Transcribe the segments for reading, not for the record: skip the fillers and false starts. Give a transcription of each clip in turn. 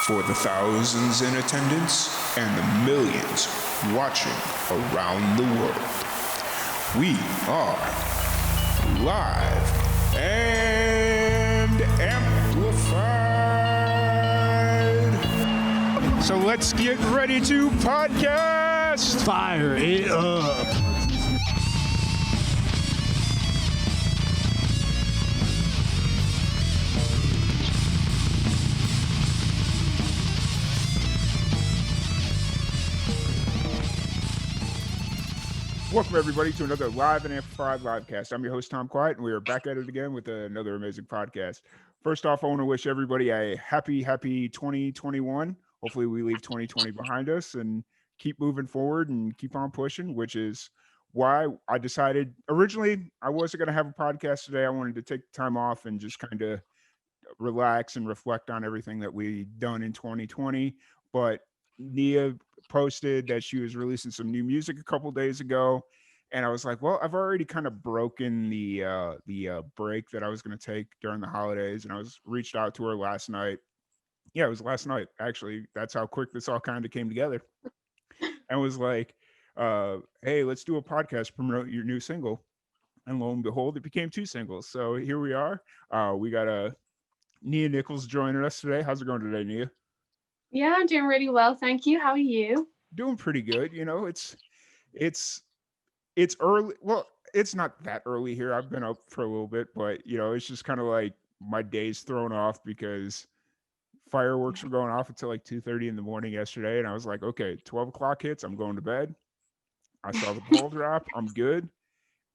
For the thousands in attendance and the millions watching around the world, we are live and amplified. So let's get ready to podcast. Fire it up. Welcome, everybody, to another Live and Amplified Livecast. I'm your host, Tom Quiet, and we are back at it again with another amazing podcast. First off, I want to wish everybody a happy 2021. Hopefully, we leave 2020 behind us and keep moving forward and keep on pushing, which is why I decided originally I wasn't going to have a podcast today. I wanted to take time off and just kind of relax and reflect on everything that we've done in 2020. But Nia posted that she was releasing some new music a couple days ago, and I was like, well, I've already kind of broken the break that I was going to take during the holidays, and I was reached out to her last night. Yeah, it was last night, actually. That's how quick this all kind of came together. And was like, hey, let's do a podcast, promote your new single. And lo and behold, it became two singles. So here we are. We got Nia Nicholls joining us today. How's it going today, Nia? Yeah, I'm doing really well, thank you. How are you? Doing pretty good. You know, it's early. Well, it's not that early here. I've been up for a little bit, but you know, it's just kind of like my day's thrown off because fireworks were going off until like 2:30 in the morning yesterday, and I was like, okay, 12 o'clock hits, I'm going to bed. I saw the ball drop, I'm good.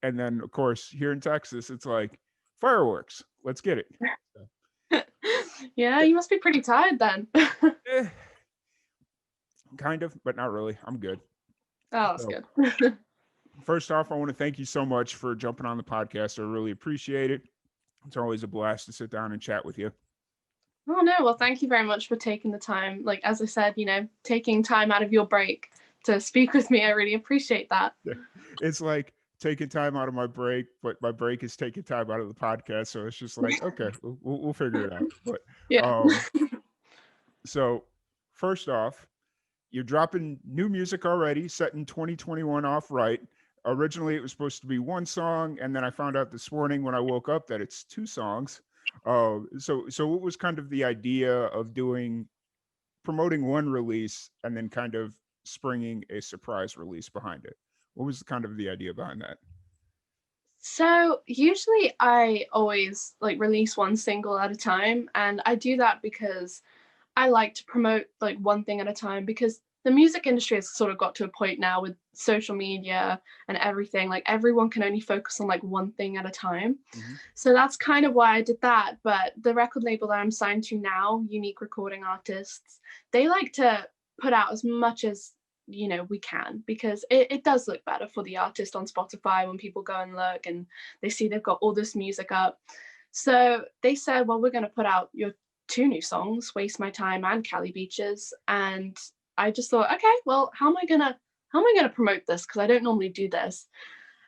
And then, of course, here in Texas, it's like fireworks. Let's get it. Yeah, you must be pretty tired then. Kind of, but not really. I'm good. Oh, that's So, good. First off, I want to thank you so much for jumping on the podcast. I really appreciate it. It's always a blast to sit down and chat with you. Oh no, well, thank you very much for taking the time. Like, as I said, taking time out of your break to speak with me. I really appreciate that. It's like taking time out of my break, but my break is taking time out of the podcast. So it's just like, okay, we'll figure it out. But Yeah. So first off, you're dropping new music already, setting 2021 off right. Originally, it was supposed to be one song, and then I found out this morning when I woke up that it's two songs. So what was kind of the idea of promoting one release and then kind of springing a surprise release behind it? What was kind of the idea behind that? So usually I always release one single at a time, and I do that because I like to promote one thing at a time, because the music industry has sort of got to a point now with social media and everything, everyone can only focus on one thing at a time. Mm-hmm. So that's kind of why I did that. But the record label that I'm signed to now, Unique Recording Artists, they like to put out as much as we can, because it does look better for the artist on Spotify when people go and look and they see they've got all this music up. So they said, well, we're going to put out your two new songs, Waste My Time and Cali Beaches. And I just thought, okay, well, how am I gonna promote this, because I don't normally do this.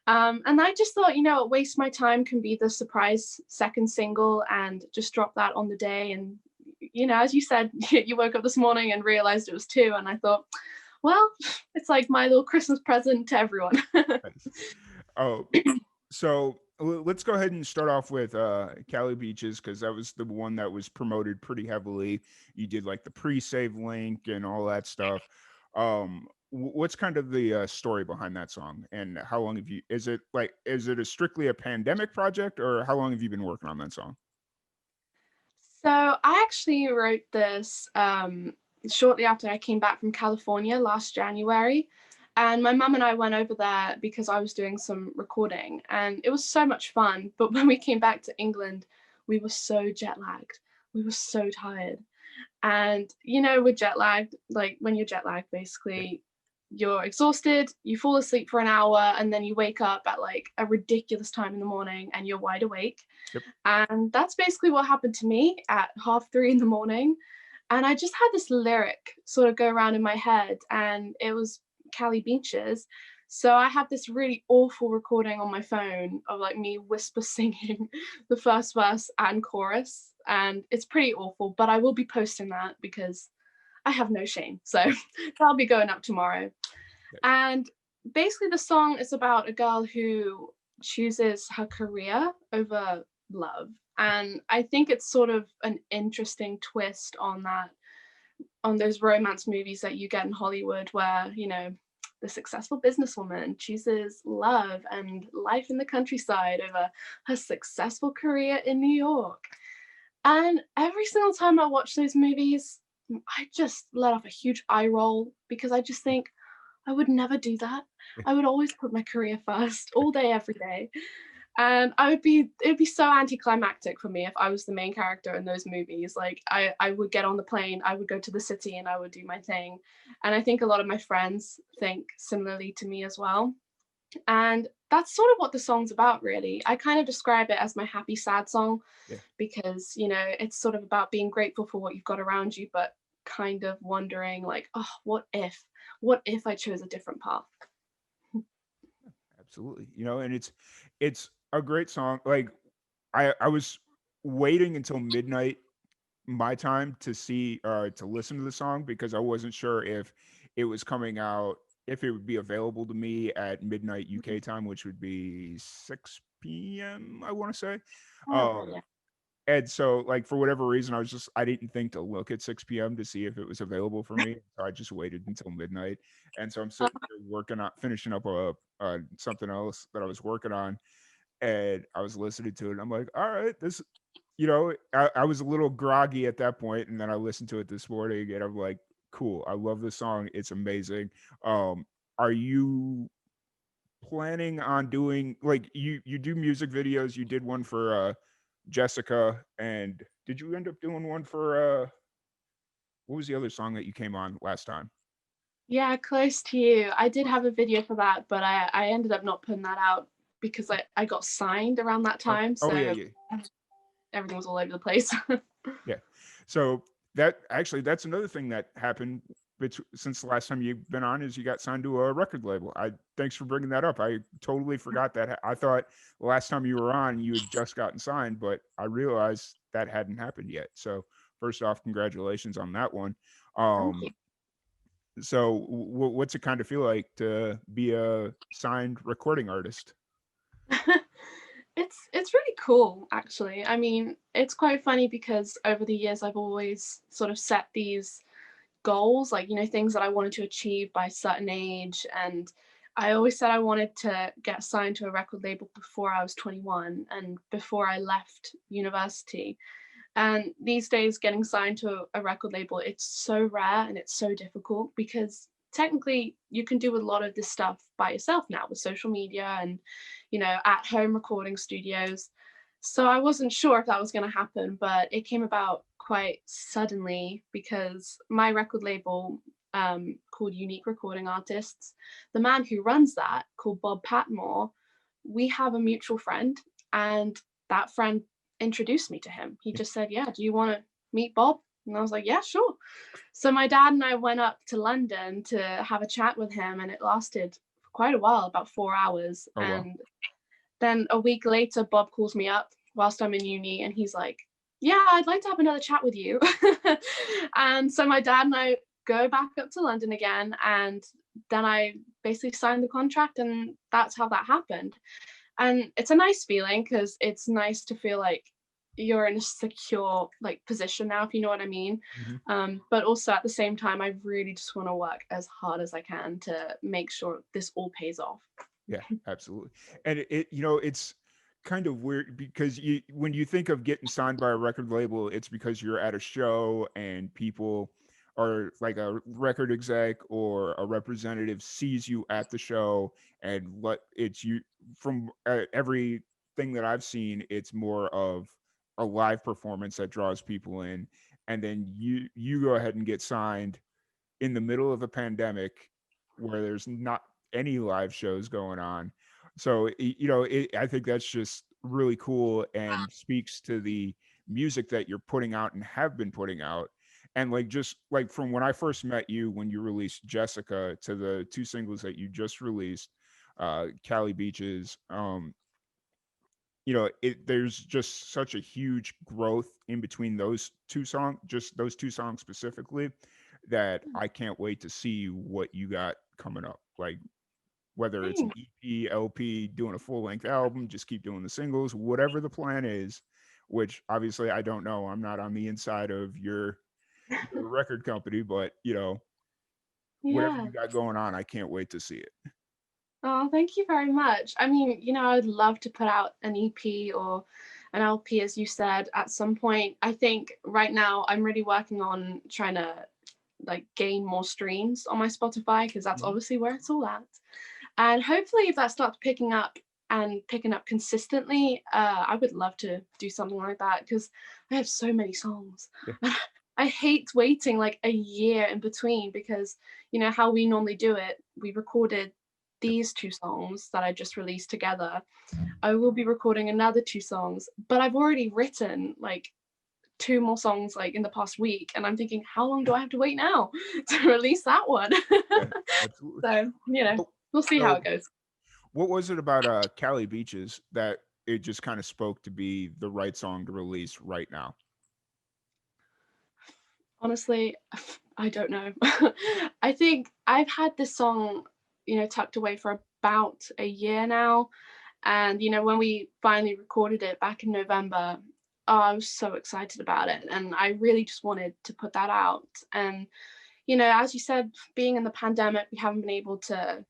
And I just thought, Waste My Time can be the surprise second single, and just drop that on the day. And as you said, you woke up this morning and realized it was two, and I thought, well, it's like my little Christmas present to everyone. Oh, so let's go ahead and start off with Cali Beaches, because that was the one that was promoted pretty heavily. You did the pre-save link and all that stuff. What's kind of the story behind that song, and how long have you? Is it strictly a pandemic project, or how long have you been working on that song? So I actually wrote this shortly after I came back from California last January. And my mum and I went over there because I was doing some recording, and it was so much fun. But when we came back to England, we were so jet lagged. We were so tired. And, with jet lagged, when you're jet lagged, basically, you're exhausted, you fall asleep for an hour, and then you wake up at a ridiculous time in the morning and you're wide awake. Yep. And that's basically what happened to me at 3:30 in the morning. And I just had this lyric sort of go around in my head, and it was Cali Beaches. So I have this really awful recording on my phone of me whisper singing the first verse and chorus. and it's pretty awful, but I will be posting that because I have no shame. So that'll be going up tomorrow. And basically, the song is about a girl who chooses her career over love. And I think it's sort of an interesting twist on that, on those romance movies that you get in Hollywood where, the successful businesswoman chooses love and life in the countryside over her successful career in New York. And every single time I watch those movies, I just let off a huge eye roll because I just think, I would never do that. I would always put my career first all day, every day. And it'd be so anticlimactic for me if I was the main character in those movies. Like I would get on the plane, I would go to the city and I would do my thing. And I think a lot of my friends think similarly to me as well. And that's sort of what the song's about, really. I kind of describe it as my happy, sad song Yeah. because, it's sort of about being grateful for what you've got around you, but kind of wondering like, oh, what if I chose a different path? Absolutely. And it's a great song. Like I was waiting until midnight my time to see to listen to the song because I wasn't sure if it was coming out, if it would be available to me at midnight UK time, which would be 6 p.m. I want to say. Oh, Um yeah. and so like for whatever reason I didn't think to look at 6 p.m. to see if it was available for me. So I just waited until midnight. And so I'm Uh, sitting here working on finishing up something else that I was working on, and I was listening to it. And I'm like, all right, I was a little groggy at that point, and then I listened to it this morning, and I'm like, cool. I love this song. It's amazing. Are you planning on doing like you do music videos? You did one for Jessica, and did you end up doing one for what was the other song that you came on last time? yeah, close to you. I did have a video for that, but I ended up not putting that out because I got signed around that Oh, time. oh yeah, So yeah. everything was all over the place. Yeah. So that's another thing that happened since the last time you've been on is you got signed to a record label. I Thanks for bringing that up. I totally forgot that. I thought the last time you were on you had just gotten signed, but I realized that hadn't happened yet. So first off, congratulations on that one. Thank you. Um, so what's it kind of feel like to be a signed recording artist? It's really cool, actually. I mean, it's quite funny because over the years I've always sort of set these goals, like, things that I wanted to achieve by a certain age. And I always said I wanted to get signed to a record label before I was 21 and before I left university. And these days, getting signed to a record label, it's so rare and it's so difficult because technically you can do a lot of this stuff by yourself now with social media and, at home recording studios. So I wasn't sure if that was going to happen, but it came about quite suddenly because my record label, called Unique Recording Artists, the man who runs that, called Bob Patmore, we have a mutual friend, and that friend introduced me to him. He just said, yeah, do you want to meet Bob? And I was like, yeah, sure. So my dad and I went up to London to have a chat with him, and it lasted for quite a while, about 4 hours. Oh wow. And then a week later, Bob calls me up whilst I'm in uni, and he's like, yeah, I'd like to have another chat with you. And so my dad and I go back up to London again, and then I basically signed the contract, and that's how that happened. And it's a nice feeling because it's nice to feel like you're in a secure like position now, if you know what I mean. Mhm. But also at the same time, I really just want to work as hard as I can to make sure this all pays off. Yeah, absolutely. And it's kind of weird because when you think of getting signed by a record label, it's because you're at a show and people or like a record exec or a representative sees you at the show, and what it's you from everything that I've seen, it's more of a live performance that draws people in, and then you go ahead and get signed in the middle of a pandemic where there's not any live shows going on. So, I think that's just really cool and speaks to the music that you're putting out and have been putting out. And like, just like from when I first met you, when you released Jessica to the two singles that you just released, Cali Beaches, there's just such a huge growth in between those two songs specifically, that I can't wait to see what you got coming up. Like, whether it's an Thanks. EP, LP, doing a full length album, just keep doing the singles, whatever the plan is, which obviously I don't know. I'm not on the inside of your record company, but whatever Yeah. you got going on, I can't wait to see it. Oh, thank you very much. I mean, I'd love to put out an EP or an LP, as you said, at some point. I think right now I'm really working on trying to like gain more streams on my Spotify, because that's Mhm. obviously where it's all at. And hopefully, if that starts picking up and picking up consistently, I would love to do something like that, because I have so many songs. Yeah. I hate waiting like a year in between, because how we normally do it. We recorded Yep. these two songs that I just released together. I will be recording another two songs, but I've already written like two more songs like in the past week, and I'm thinking, how long do I have to wait now to release that one? Yeah, absolutely. So Well, we'll see how so it goes. what was it about Cali Beaches that it just kind of spoke to be the right song to release right now? Honestly, I don't know. I think I've had this song, tucked away for about a year now. And, when we finally recorded it back in November, oh, I was so excited about it. And I really just wanted to put that out. And, as you said, being in the pandemic, we haven't been able to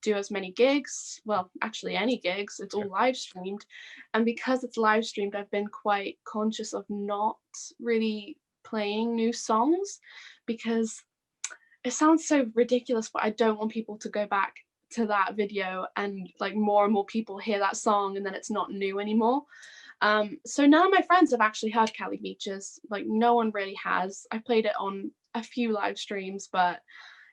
do as many gigs. Well, actually, any gigs, it's Yeah. all live streamed. And because it's live streamed, I've been quite conscious of not really playing new songs, because it sounds so ridiculous, but I don't want people to go back to that video and like more and more people hear that song and then it's not new anymore. So none of my friends have actually heard Cali Beaches. Like, no one really has. I played it on a few live streams, but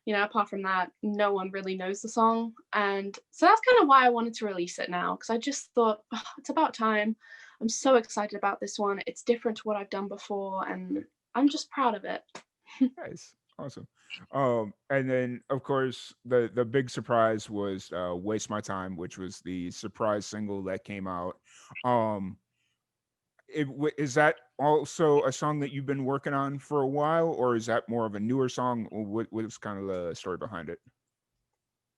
apart from that, no one really knows the song. And so that's kind of why I wanted to release it now, because I just thought, oh, it's about time. I'm so excited about this one. It's different to what I've done before, and I'm just proud of it. Nice. Awesome. And then of course the big surprise was Waste My Time, which was the surprise single that came out. Um is that also a song that you've been working on for a while, or is that more of a newer song? Or what's kind of the story behind it?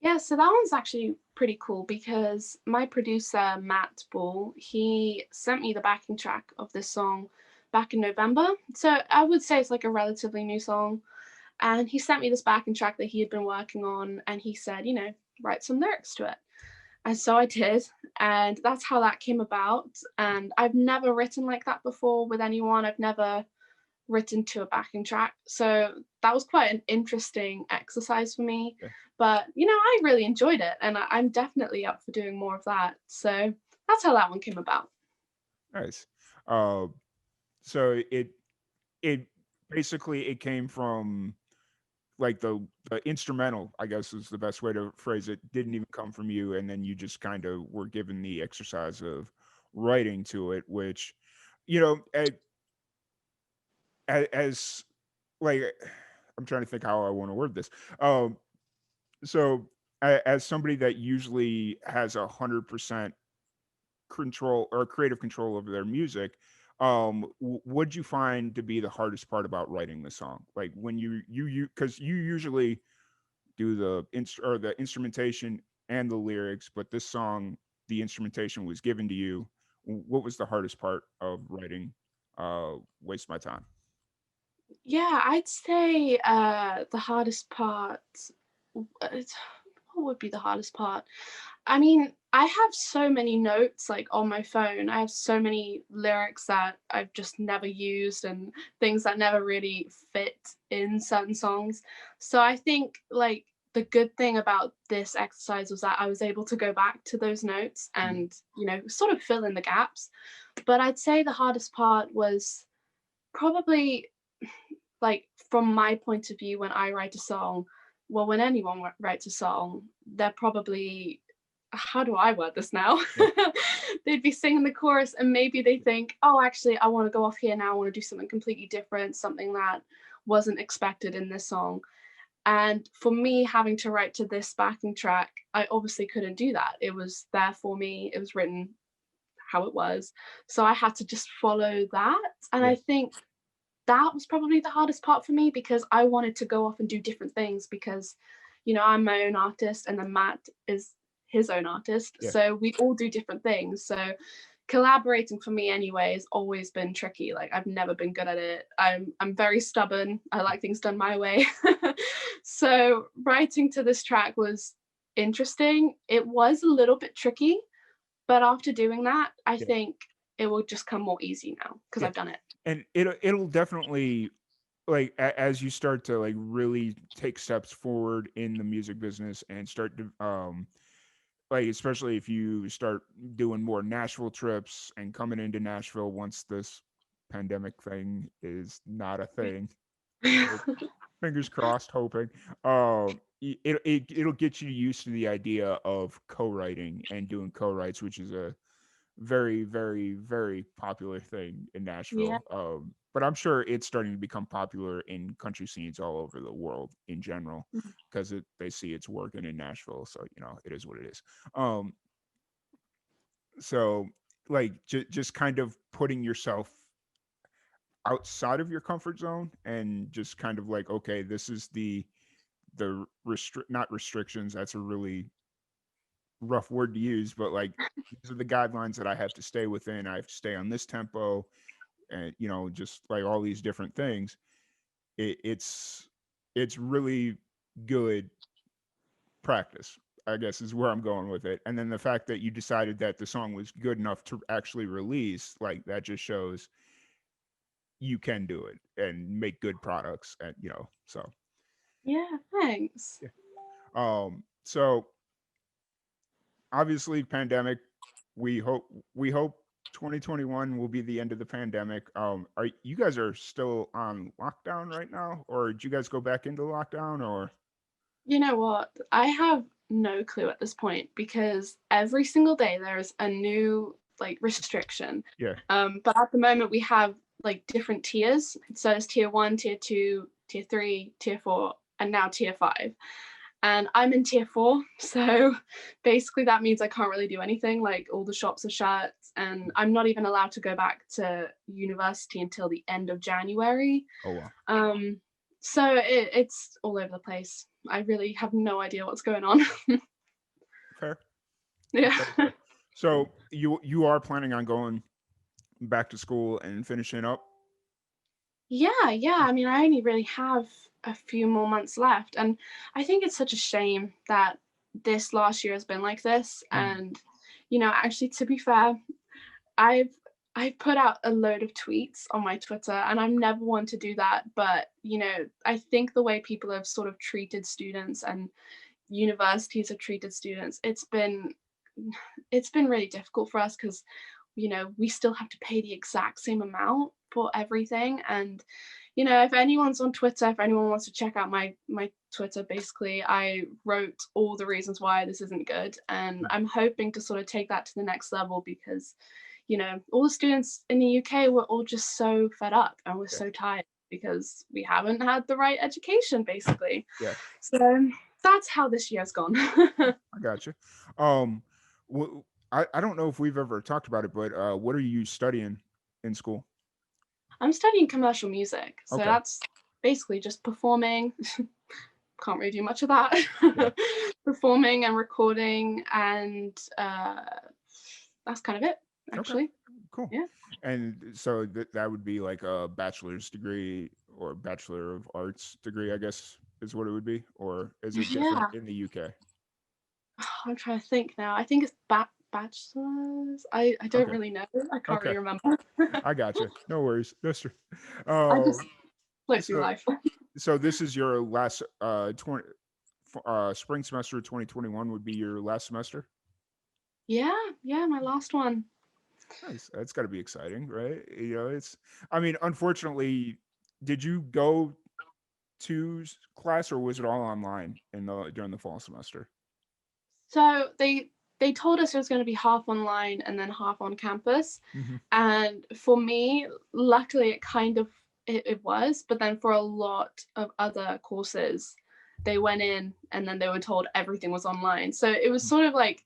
Yeah, so that one's actually pretty cool, because my producer, Matt Ball, he sent me the backing track of this song back in November. So I would say it's like a relatively new song. And he sent me this backing track that he had been working on, and he said, write some lyrics to it. And so I did, and that's how that came about. And I've never written like that before with anyone. I've never written to a backing track. So that was quite an interesting exercise for me. Yeah. But, I really enjoyed it, and I'm definitely up for doing more of that. So that's how that one came about. Nice. Uh, so it basically it came from like the instrumental, I guess is the best way to phrase it, didn't even come from you, and then you just kind of were given the exercise of writing to it, which you know as like I'm trying to think how I want to word this. Um, so as somebody that usually has 100% control or creative control over their music, what'd you find to be the hardest part about writing the song? Like when you because you usually do the instrumentation and the lyrics, but this song, the instrumentation was given to you. What was the hardest part of writing Waste My Time? Yeah, I'd say the hardest part. What would be the hardest part? I mean, I have so many notes like on my phone. I have so many lyrics that I've just never used, and things that never really fit in certain songs. So I think like the good thing about this exercise was that I was able to go back to those notes Mhm. and, sort of fill in the gaps. But I'd say the hardest part was probably, like, from my point of view, when I write a song, well, when anyone writes a song, they're probably, how do I word this now? Yeah. They'd be singing the chorus, and maybe they think, oh, actually, I want to go off here now. I want to do something completely different, something that wasn't expected in this song. And for me, having to write to this backing track, I obviously couldn't do that. It was there for me. It was written how it was. So I had to just follow that. And Yeah. I think that was probably the hardest part for me, because I wanted to go off and do different things, because, I'm my own artist and then Matt is his own artist. Yeah. So we all do different things. So collaborating for me anyway has always been tricky. Like, I've never been good at it. I'm very stubborn. I like things done my way. So writing to this track was interesting. It was a little bit tricky, but after doing that, I Yeah. think it will just come more easy now because Yeah. I've done it. And it'll definitely, like, as you start to like really take steps forward in the music business and start to like, especially if you start doing more Nashville trips and coming into Nashville once this pandemic thing is not a thing. Like, fingers crossed, hoping. It'll get you used to the idea of co-writing and doing co-writes, which is a very, very, very popular thing in Yeah. Nashville. But I'm sure it's starting to become popular in country scenes all over the world in general, because they see it's working in Nashville. So it is what it is. Um, so like just kind of putting yourself outside of your comfort zone and just kind of like, okay, this is the not restrictions. That's a really rough word to use, but like these are the guidelines that I have to stay within. I have to stay on this tempo, and just like all these different things. It's really good practice, I guess, is where I'm going with it. And then the fact that you decided that the song was good enough to actually release, like, that just shows you can do it and make good products, and so Yeah, thanks. yeah. So obviously pandemic, we hope 2021 will be the end of the pandemic. Are you guys are still on lockdown right now, or did you guys go back into lockdown, or You know what? I have no clue at this point, because every single day there's a new like restriction. yeah. But at the moment we have like different tiers. So there's tier 1, tier 2, tier 3, tier 4, and now tier 5. And I'm in tier 4, so basically that means I can't really do anything. Like, all the shops are shut, and I'm not even allowed to go back to university until the end of January. Oh well. Um, so it's all over the place. I really have no idea what's going on. Fair. Yeah. Very fair. So you are planning on going back to school and finishing up? Yeah. I mean, I only really have a few more months left, and I think it's such a shame that this last year has been like this. Mhm. And actually, to be fair, I've I've put out a load of tweets on my Twitter, and I'm never one to do that. But I think the way people have sort of treated students and universities have treated students, it's been really difficult for us, because we still have to pay the exact same amount for everything. And if anyone's on Twitter, if anyone wants to check out my Twitter, basically I wrote all the reasons why this isn't good, and I'm hoping to sort of take that to the next level, because all the students in the UK were all just so fed up, and we're Yeah. so tired because we haven't had the right education, basically. Yeah. So that's how this year's gone. I got you. Um, I don't know if we've ever talked about it, but what are you studying in school? I'm studying commercial music, so Okay. that's basically just performing. Can't really do much of that. Yeah. Performing and recording, and that's kind of it, Okay. actually. Cool. Yeah. And so that would be like a bachelor's degree or bachelor of arts degree, I guess is what it would be, or is it different Yeah. in the UK? I'm trying to think now. I think it's bachelor's. I don't Okay. really know. I can't Okay. really remember. I got you. No worries. That's true. I just Um, float through so life. so this is your last 20 spring semester of 2021 would be your last semester. Yeah, my last one. Nice. That's got to be exciting, right? I mean, unfortunately, did you go to class, or was it all online during the fall semester? So they told us it was going to be half online and then half on campus. Hmm. And for me, luckily, it was. But then for a lot of other courses, they went in and then they were told everything was online. So it was sort of like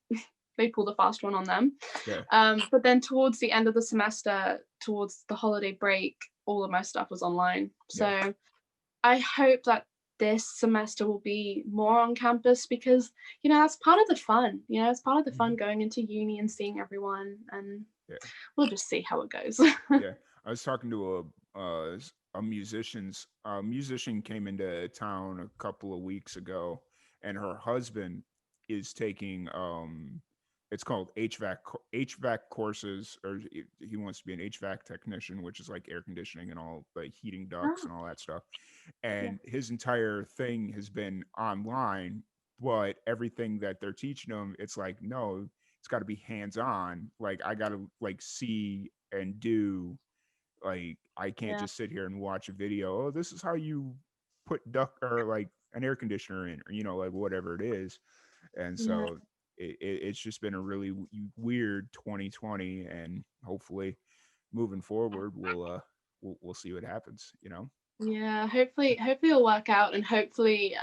they pulled a fast one on them. Yeah. But then towards the end of the semester, towards the holiday break, all of my stuff was online. Yeah. So I hope that this semester will be more on campus, because that's part of the fun. It's part of the fun going into uni and seeing everyone, and Yeah. we'll just see how it goes. Yeah. I was talking to a musician came into town a couple of weeks ago, and her husband is taking it's called HVAC courses, or he wants to be an HVAC technician, which is like air conditioning and all like heating ducts Oh, and all that stuff. yeah, And his entire thing has been online, but everything that they're teaching him, it's like, no, it's got to be hands on. Like I got to like see and do. Like I can't yeah, just sit here and watch a video. Oh, this is how you put duct or like an air conditioner in, or like whatever it is. And yeah, so it's just been a really weird 2020, and hopefully moving forward we'll see what happens. yeah. Hopefully it'll work out, and hopefully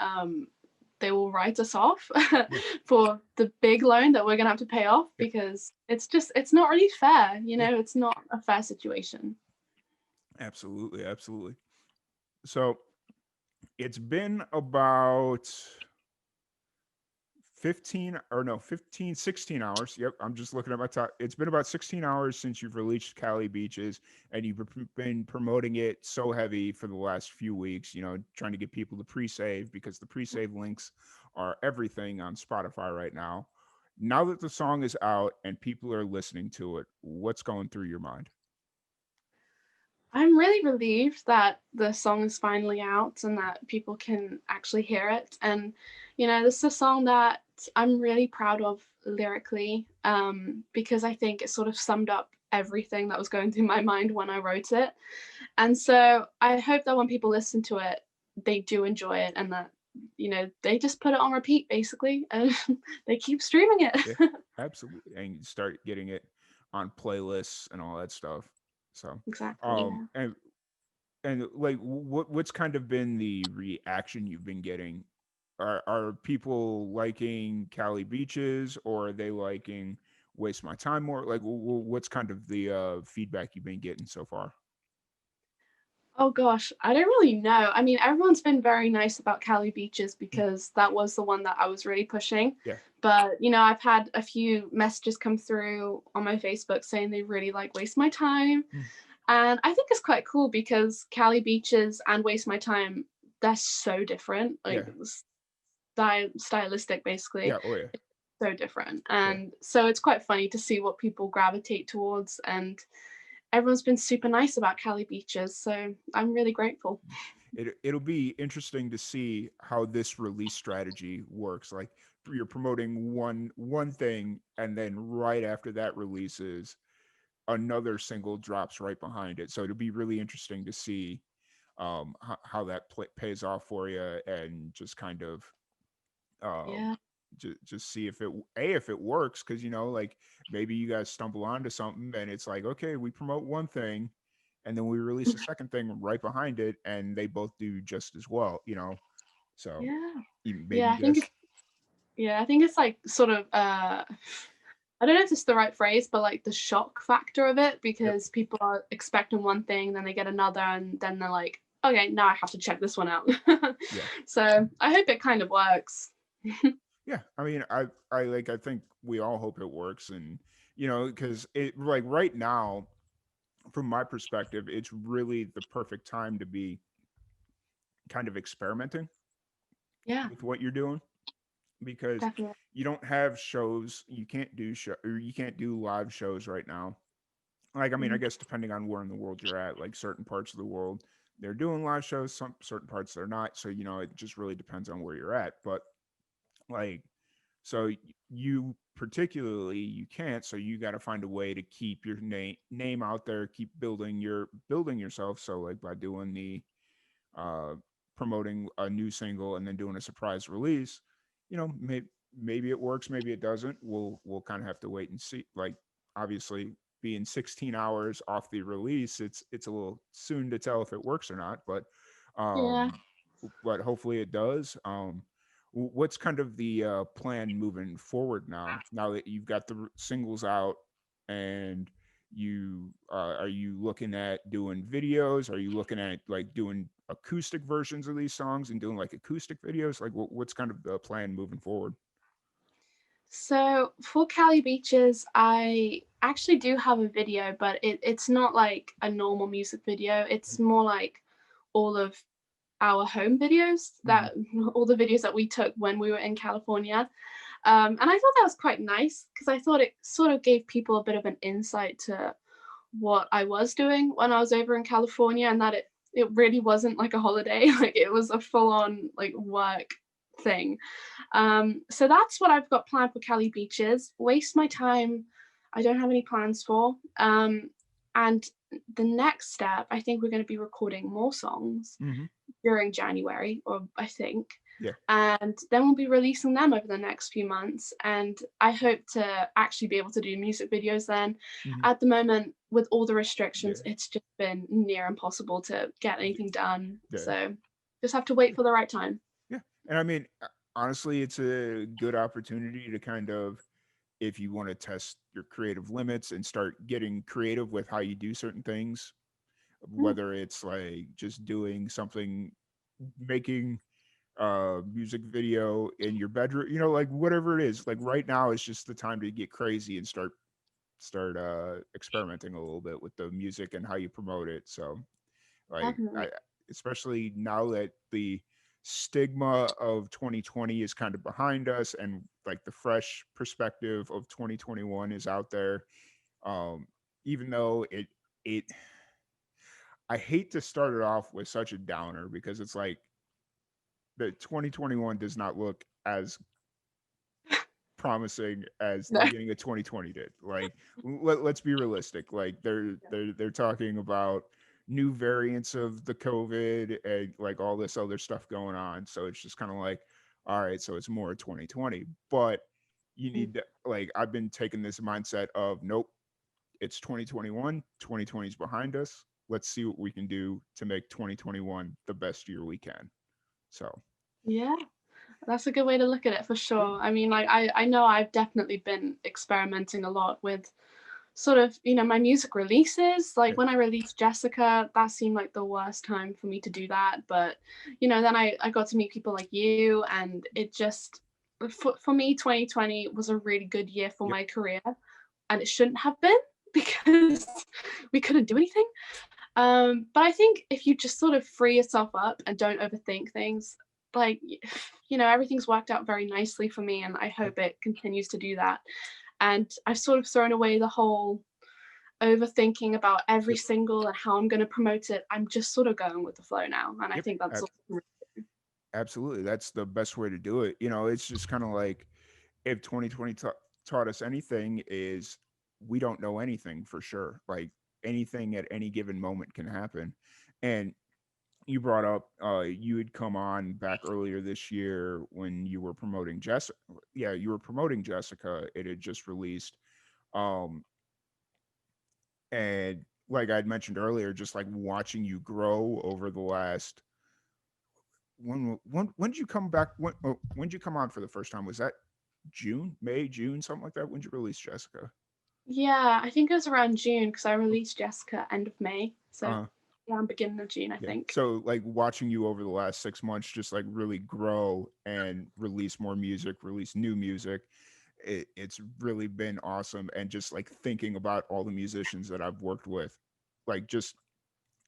they will write us off Yeah, for the big loan that we're gonna have to pay off, yeah, because it's not really fair. yeah. It's not a fair situation. Absolutely, absolutely. So it's been about 15 or no 15 16 hours. Yep, I'm just looking at my top. It's been about 16 hours since you've released Cali Beaches, and you've been promoting it so heavy for the last few weeks, trying to get people to pre-save, because the pre-save links are everything on Spotify right now. Now that the song is out and people are listening to it, what's going through your mind? I'm really relieved that the song is finally out and that people can actually hear it. And, this is a song that I'm really proud of lyrically, because I think it sort of summed up everything that was going through my mind when I wrote it. And so I hope that when people listen to it, they do enjoy it, and that, they just put it on repeat basically, and they keep streaming it. Yeah, absolutely. And you start getting it on playlists and all that stuff. So, Exactly. Yeah. and like what's kind of been the reaction you've been getting? Are people liking Cali Beaches, or are they liking Waste My Time more? Like what's kind of the feedback you've been getting so far? Oh gosh, I don't really know. I mean, everyone's been very nice about Cali Beaches, Mm, because that was the one that I was really pushing. yeah. But, I've had a few messages come through on my Facebook saying they really like Waste My Time. Mm, And I think it's quite cool, because Cali Beaches and Waste My Time, they're so different. yeah. Like stylistic basically. Yeah. Oh yeah. So different. Yeah. And so it's quite funny to see what people gravitate towards, and everyone's been super nice about Cali Beaches, so I'm really grateful. It'll be interesting to see how this release strategy works. Like you're promoting one thing, and then right after that releases, another single drops right behind it. So it'll be really interesting to see how that pays off for you, and just kind of um, Yeah, just see if it works, because like maybe you guys stumble onto something and it's like, okay, we promote one thing and then we release a second thing right behind it, and they both do just as well. So yeah, maybe yeah. you guys. I think it's like sort of I don't know if it's the right phrase, but like the shock factor of it, Yep. because people are expecting one thing, then they get another, and then they're like, okay, now I have to check this one out. Yeah. So I hope it kind of works. Yeah, I mean, I think we all hope it works, and because it, like, right now, from my perspective, it's really the perfect time to be kind of experimenting Yeah, with what you're doing, because definitely. you don't have shows, you can't do or you can't do live shows right now. Like, I mean, I Mhm. guess depending on where in the world you're at, like certain parts of the world, they're doing live shows, some certain parts they're not. So, it just really depends on where you're at. But like, so you particularly you can't, so you got to find a way to keep your name out there, keep building yourself. So like by doing the uh promoting a new single and then doing a surprise release, maybe it works, maybe it doesn't. We'll kind of have to wait and see. Like, obviously, being 16 hours off the release, it's a little soon to tell if it works or not, Yeah. um but hopefully it does. what's kind of the plan moving forward now that you've got the singles out, and you are you looking at doing videos? Are you looking at like doing acoustic versions of these songs and doing like acoustic videos? Like what's kind of the plan moving forward? So for Cali Beaches, I actually do have a video, but it's not like a normal music video. It's more like all of our home videos, Hmm. that all the videos that we took when we were in California. And I thought that was quite nice because I thought it sort of gave people a bit of an insight to what I was doing when I was over in California, and that it really wasn't like a holiday. Like it was a full on like work thing. So that's what I've got planned for Cali Beaches. Waste my time, I don't have any plans for. And the next step, I think we're going to be recording more songs Hmm. during January, or I think. Yeah. And then we'll be releasing them over the next few months. And I hope to actually be able to do music videos then. Hmm. At the moment, with all the Yeah. restrictions, it's just been near impossible to get anything done. Yeah. So just have to wait for the right time. Yeah. And I mean, honestly, it's a good opportunity to kind of, if you want to test your creative limits and start getting creative with how you do certain things, Mm, whether it's like just doing something, making a music video in your bedroom, like whatever it is. Like right now is just the time to get crazy and start experimenting a little bit with the music and how you promote it. So like I definitely. especially now that the stigma of 2020 is kind of behind us, and like the fresh perspective of 2021 is out there. um Even though it I hate to start it off with such a downer, because it's like the 2021 does not look as promising as the No. beginning of 2020 did. Like let's be realistic. Like they're talking about new variants of the COVID and like all this other stuff going on. So it's just kind of like, all right, so it's more 2020. But you Mm, need to, like, I've been taking this mindset of nope, it's 2021, 2020 is behind us. Let's see what we can do to make 2021 the best year we can. So yeah, that's a good way to look at it for yeah, sure. I mean, like I know I've definitely been experimenting a lot with sort of, my music releases. Like yeah, when I released Jessica, that seemed like the worst time for me to do that. But, then I got to meet people like you, and it just, for me, 2020 was a really good year for yep, my career, and it shouldn't have been because we couldn't do anything. But I think if you just sort of free yourself up and don't overthink things, like, everything's worked out very nicely for me, and I yep, hope it continues to do that. And I've sort of thrown away the whole overthinking about every yep, single and how I'm going to promote it. I'm just sort of going with the flow now, and I yep. think that's Absolutely. That's the best way to do it. It's just kind of like, if 2020 taught us anything, is we don't know anything for sure. Like anything at any given moment can happen. And you brought up you had come on back earlier this year when you were promoting Jessica. Yeah, you were promoting Jessica. It had just released. Um and like I'd mentioned earlier, just like watching you grow over the last, when did you come back? When did you come on for the first time? Was that June, May, June, something like that? When did you release Jessica? yeah, I think it was around June because I released Jessica end of May. So Uh, around beginning of June, I yeah. think. So like watching you over the last 6 months, just like really grow and release more music, release new music. It's really been awesome. And just like thinking about all the musicians that I've worked with, like just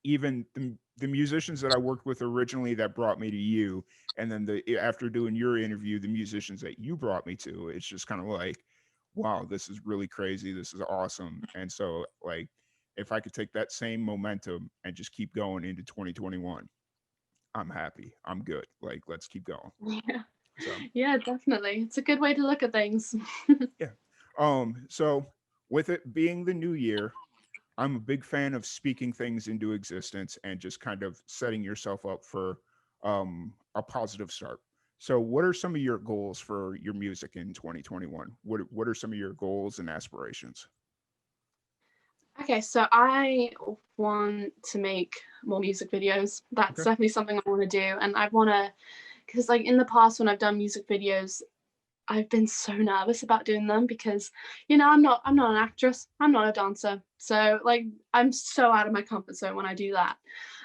even the musicians that I worked with originally that brought me to you, and then after doing your interview, the musicians that you brought me to, it's just kind of like, wow, this is really crazy. This is awesome. And so like, if I could take that same momentum and just keep going into 2021, I'm happy. I'm good. Like, let's keep going. Yeah, So yeah, definitely. It's a good way to look at things. yeah. So with it being the new year, I'm a big fan of speaking things into existence and just kind of setting yourself up for a positive start. So, what are some of your goals for your music in 2021? What are some of your goals and aspirations? Okay, so I want to make more music videos. That's Okay. definitely something I want to do, and I want to because like in the past when I've done music videos, I've been so nervous about doing them because, you know, I'm not an actress, I'm not a dancer. So like I'm so out of my comfort zone when I do that.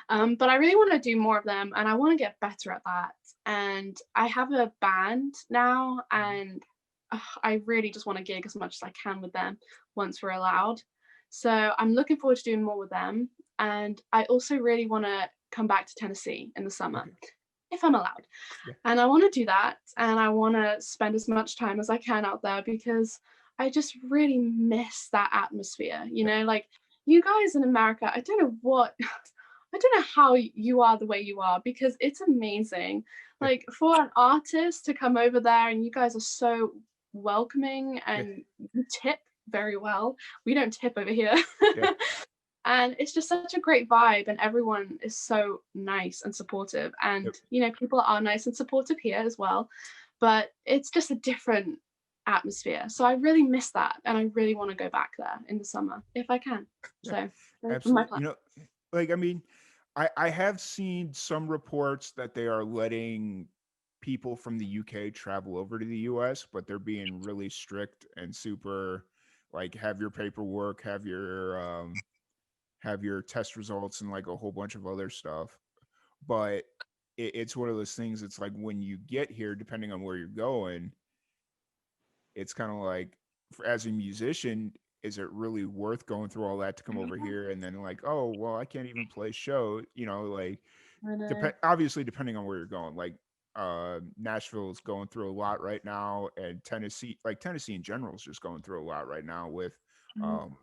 But I really want to do more of them and I want to get better at that. And I have a band now and I really just want to gig as much as I can with them once we're allowed. So I'm looking forward to doing more with them. And I also really want to come back to Tennessee in the summer Okay. if I'm allowed. Yeah. And I want to do that. And I want to spend as much time as I can out there because I just really miss that atmosphere. You Yeah. know, like you guys in America, I don't know what, I don't know how you are the way you are because it's amazing. Yeah. Like for an artist to come over there and you guys are so welcoming Yeah. and you tip very well. We don't tip over here. Yeah. And it's just such a great vibe and everyone is so nice and supportive and Yep. you know people are nice and supportive here as well, but it's just a different atmosphere, so I really miss that and I really want to go back there in the summer if I can. Yeah. So those are my Absolutely. plans. Like, I mean, I have seen some reports that they are letting people from the UK travel over to the US, but they're being really strict and super, like, have your paperwork, have your test results and like a whole bunch of other stuff. But it's one of those things. It's like when you get here, depending on where you're going, it's kind of like, as a musician, is it really worth going through all that to come over here and then like, oh well, I can't even play show, like, I know. obviously depending on where you're going, like Nashville is going through a lot right now, and Tennessee in general is just going through a lot right now with Mhm.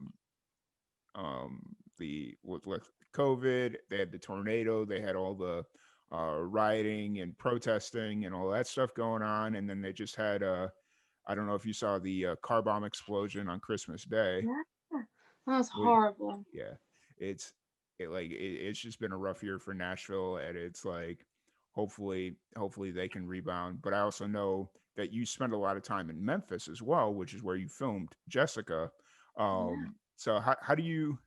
um the with COVID. They had the tornado, they had all the rioting and protesting and all that stuff going on, and then they just had I don't know if you saw the car bomb explosion on Christmas Day. Yeah, that was Wh- horrible. Yeah, it's it's just been a rough year for Nashville, and it's like hopefully they can rebound. But I also know that you spent a lot of time in Memphis as well, which is where you filmed Jessica. Yeah. So how do you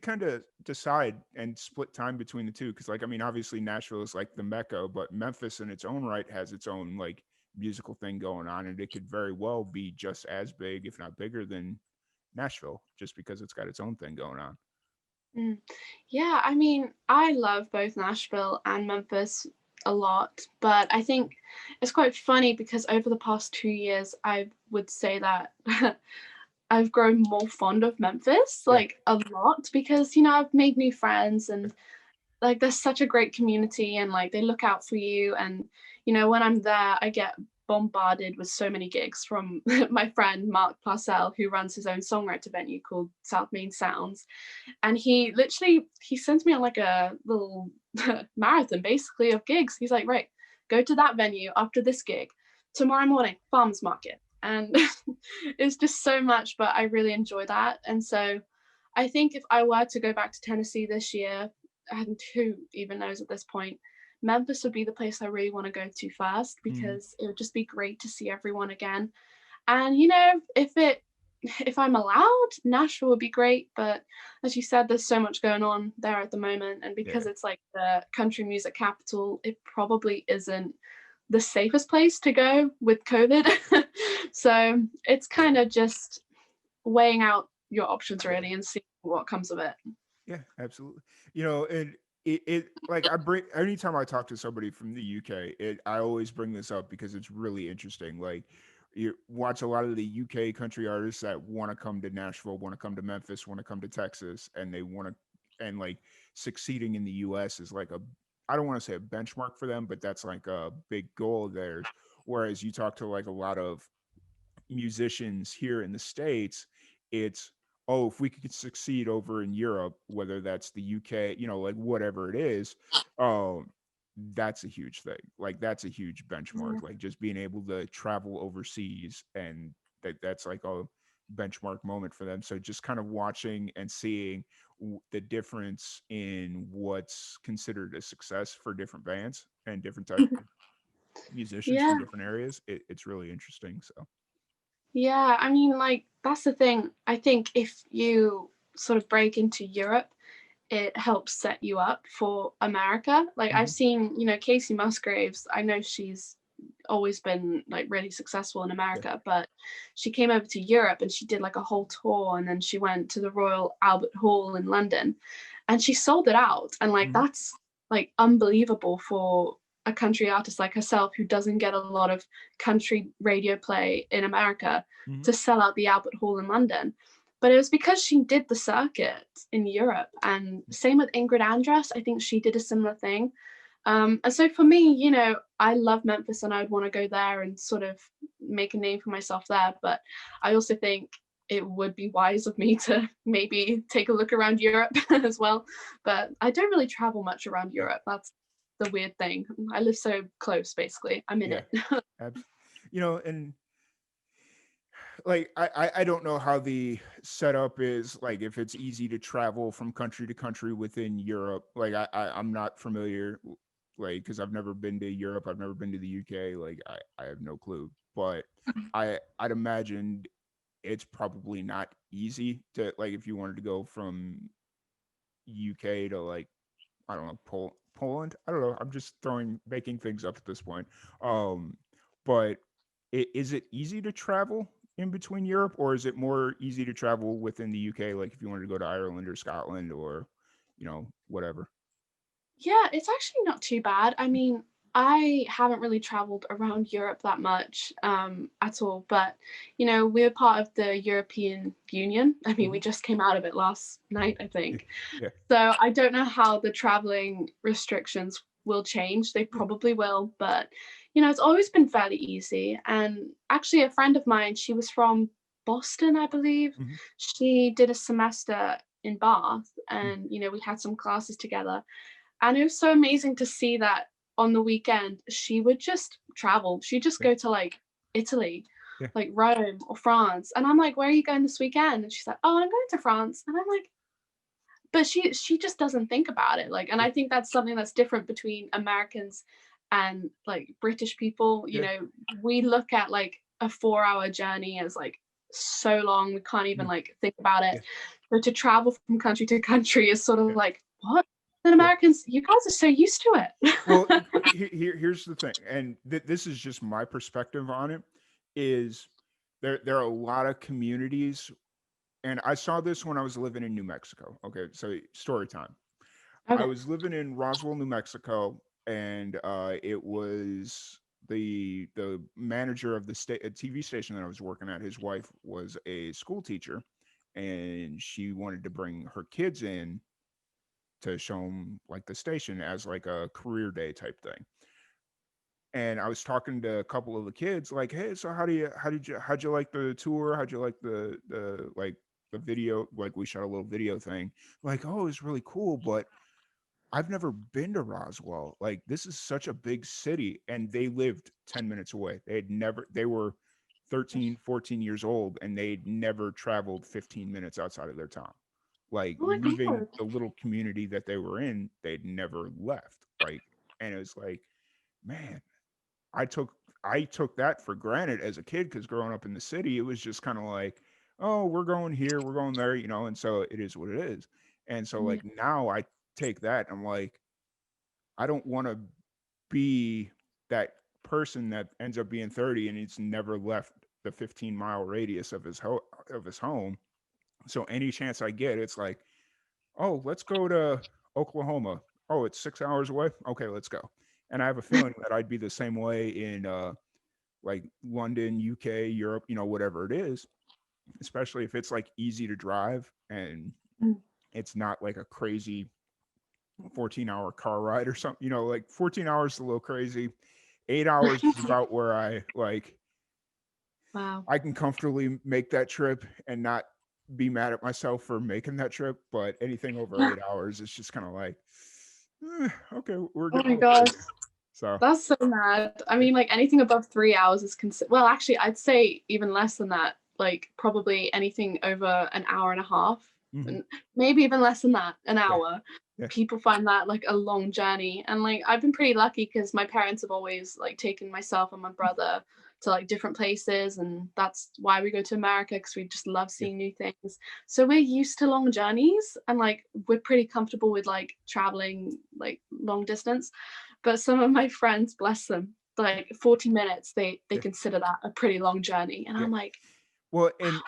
kind of decide and split time between the two? Because, like, I mean, obviously Nashville is like the mecca, but Memphis in its own right has its own like musical thing going on, and it could very well be just as big, if not bigger, than Nashville, just because it's got its own thing going on. Mm. Yeah, I mean, I love both Nashville and Memphis a lot, but I think it's quite funny because over the past 2 years, I would say that I've grown more fond of Memphis, Yeah, like a lot, because, you know, I've made new friends yeah, and like there's such a great community and like they look out for you. And, you know, when I'm there, I get bombarded with so many gigs from my friend Mark Parcell, who runs his own songwriter venue called South Main Sounds, and he sends me on like a little marathon basically of gigs. He's like, right, go to that venue after this gig, tomorrow morning farmers market, and it's just so much, but I really enjoy that. And so I think if I were to go back to Tennessee this year, and who even knows at this point, Memphis would be the place I really want to go to first hmm, because it would just be great to see everyone again. And you know, if I'm allowed, Nashville would be great. But as you said, there's so much going on there at the moment. And because yeah, it's like the country music capital, it probably isn't the safest place to go with COVID. So it's yeah, kind of just weighing out your options yeah. really and seeing what comes of it. Yeah, absolutely. And it like I bring anytime I talk to somebody from the UK, I always bring this up because it's really interesting. Like, you watch a lot of the UK country artists that want to come to Nashville, want to come to Memphis, want to come to Texas, and they want to, and like, succeeding in the US is like a, I don't want to say a benchmark for them, but that's like a big goal of theirs. Whereas you talk to like a lot of musicians here in the States, it's, oh, if we could succeed over in Europe, whether that's the UK, like whatever it is, um, that's a huge thing. Like, that's a huge benchmark. Yeah. Like, just being able to travel overseas, and that's like a benchmark moment for them. So just kind of watching and seeing the difference in what's considered a success for different bands and different type of musicians Yeah. from different areas, it's really interesting. So Yeah, I mean, like, that's the thing. I think if you sort of break into Europe, it helps set you up for America. Like I've seen, Casey Musgraves, I know she's always been like really successful in America, but she came over to Europe and she did like a whole tour, and then she went to the Royal Albert Hall in London and she sold it out. And like that's like unbelievable for a country artist like herself who doesn't get a lot of country radio play in America to sell out the Albert Hall in London. But it was because she did the circuit in Europe. And same with Ingrid Andress. I think she did a similar thing. And so for me, I love Memphis and I'd want to go there and sort of make a name for myself there. But I also think it would be wise of me to maybe take a look around Europe as well. But I don't really travel much around Europe. That's the weird thing. I live so close, basically. I'm in it. And like I don't know how the setup is, like if it's easy to travel from country to country within Europe. Like I'm not familiar, like because I've never been to Europe, I've never been to the UK. Like I have no clue, but I'd imagine it's probably not easy to, like, if you wanted to go from UK to, like, I don't know, Poland. I don't know. I'm just making things up at this point. But is it easy to travel in between Europe, or is it more easy to travel within the UK? Like if you wanted to go to Ireland or Scotland or, whatever. Yeah, it's actually not too bad. I mean, I haven't really traveled around Europe that much at all, but we're part of the European Union. I mean, we just came out of it last night, I think. Yeah. So I don't know how the traveling restrictions will change. They probably will, but it's always been fairly easy. And actually, a friend of mine, she was from Boston, I believe. She did a semester in Bath, and we had some classes together. And it was so amazing to see that on the weekend, she would just travel. She'd just go to like Italy, like Rome or France. And I'm like, where are you going this weekend? And she's like, oh, I'm going to France. And I'm like, but she just doesn't think about it. Like, and I think that's something that's different between Americans and like British people. We look at like a 4-hour journey as like so long. We can't even like think about it. But to travel from country to country is sort of like, what? And Americans, you guys are so used to it. Well, here's the thing, and this is just my perspective on it, is there are a lot of communities, and I saw this when I was living in New Mexico. Okay, so story time. Okay. I was living in Roswell, New Mexico, and it was the manager of the TV station that I was working at. His wife was a school teacher, and she wanted to bring her kids in to show them like the station as like a career day type thing. And I was talking to a couple of the kids, like, hey, so how'd you like the tour? How'd you like the like the video? Like we shot a little video thing. Like, oh, it was really cool, but I've never been to Roswell. Like, this is such a big city, and they lived 10 minutes away. They were 13, 14 years old, and they'd never traveled 15 minutes outside of their town. Like, leaving the little community that they were in, they'd never left. Like, and it was like, man, I took that for granted as a kid, because growing up in the city, it was just kind of like, oh, we're going here, we're going there, and so it is what it is. And so like now I take that, I'm like, I don't want to be that person that ends up being 30 and he's never left the 15-mile radius of his home. So any chance I get, it's like, oh, let's go to Oklahoma. Oh, it's 6 hours away. Okay, let's go. And I have a feeling that I'd be the same way in like London, UK, Europe, whatever it is, especially if it's like easy to drive and it's not like a crazy 14-hour car ride or something. Like 14 hours is a little crazy. 8 hours is about where I like. Wow. I can comfortably make that trip and not be mad at myself for making that trip. But anything over 8 hours, it's just kind of like, okay, we're good. Oh my gosh. So that's so mad. I mean, like anything above 3 hours is well, actually, I'd say even less than that. Like probably anything over an hour and a half, and maybe even less than that, an hour. Yeah. People find that like a long journey, and like I've been pretty lucky because my parents have always like taken myself and my brother to like different places, and that's why we go to America, because we just love Yeah. seeing new things. So we're used to long journeys, and like we're pretty comfortable with like traveling like long distance. But some of my friends, bless them, like 40 minutes, they Yeah. consider that a pretty long journey, and Yeah. I'm like, Well, and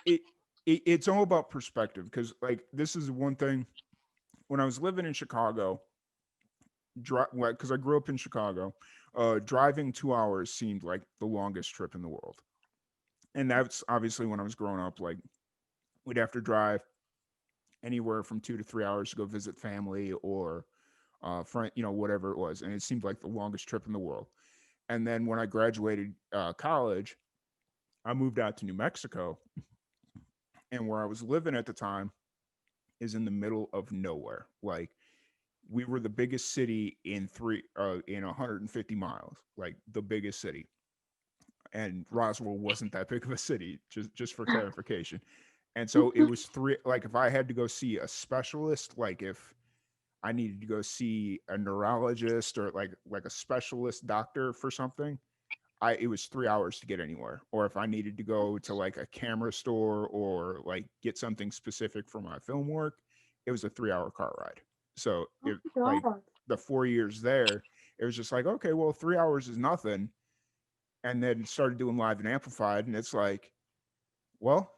it's all about perspective, because like this is one thing when I was living in Chicago, because I grew up in Chicago, driving 2 hours seemed like the longest trip in the world. And that's obviously when I was growing up, like we'd have to drive anywhere from 2 to 3 hours to go visit family or friend, whatever it was. And it seemed like the longest trip in the world. And then when I graduated college, I moved out to New Mexico, and where I was living at the time is in the middle of nowhere. Like we were the biggest city in 150 miles, like the biggest city. And Roswell wasn't that big of a city, just for clarification. And so it was three. Like if I had to go see a specialist, like if I needed to go see a neurologist or like a specialist doctor for something, it was 3 hours to get anywhere. Or if I needed to go to like a camera store or like get something specific for my film work, it was a 3 hour car ride. So oh it my like god. the 4 years there, it was just like, okay, well, 3 hours is nothing. And then started doing live and amplified, and it's like, well,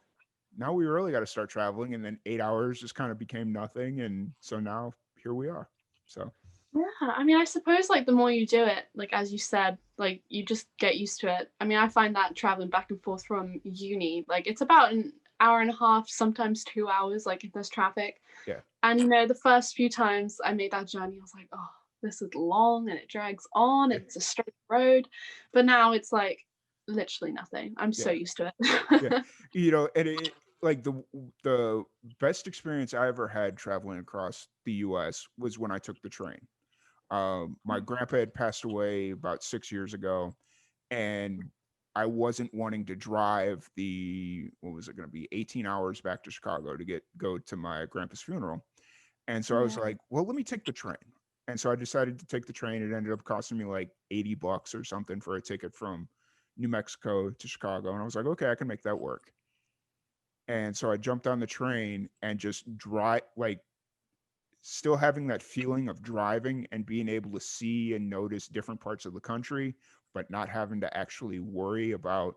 now we really got to start traveling. And then 8 hours just kind of became nothing. And so now here we are. So Yeah, I mean, I suppose like the more you do it, like as you said, like you just get used to it. I mean, I find that traveling back and forth from uni, like it's about an hour and a half, sometimes 2 hours, like if there's traffic. yeah, And the first few times I made that journey, I was like, oh, this is long and it drags on yeah, and it's a straight road. But now it's like literally nothing. I'm so yeah, used to yeah. it. And it like the best experience I ever had traveling across the U.S. was when I took the train. My grandpa had passed away about 6 years ago, and I wasn't wanting to drive the what was it going to be 18 hours back to Chicago to go to my grandpa's funeral. And so I was Yeah. like, well, let me take the train. And so I decided to take the train. It ended up costing me like $80 or something for a ticket from New Mexico to Chicago. And I was like, okay, I can make that work. And so I jumped on the train and just drive, like still having that feeling of driving and being able to see and notice different parts of the country, but not having to actually worry about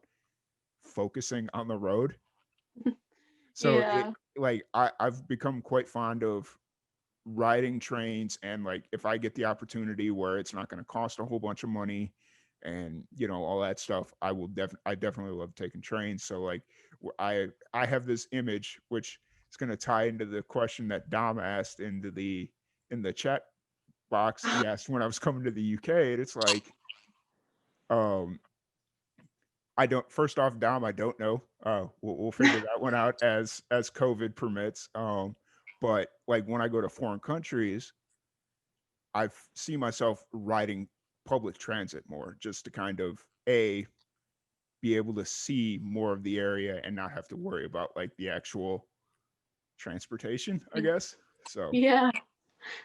focusing on the road. So it Yeah. like I've become quite fond of riding trains, and like if I get the opportunity where it's not going to cost a whole bunch of money and all that stuff, I definitely love taking trains. So like I have this image which is going to tie into the question that Dom asked in the chat box. He asked when I was coming to the UK, and it's like um I don't. First off, Dom, I don't know. We'll figure that one out as COVID permits. But like when I go to foreign countries, I see myself riding public transit more, just to kind of be able to see more of the area and not have to worry about like the actual transportation, I guess. So Yeah.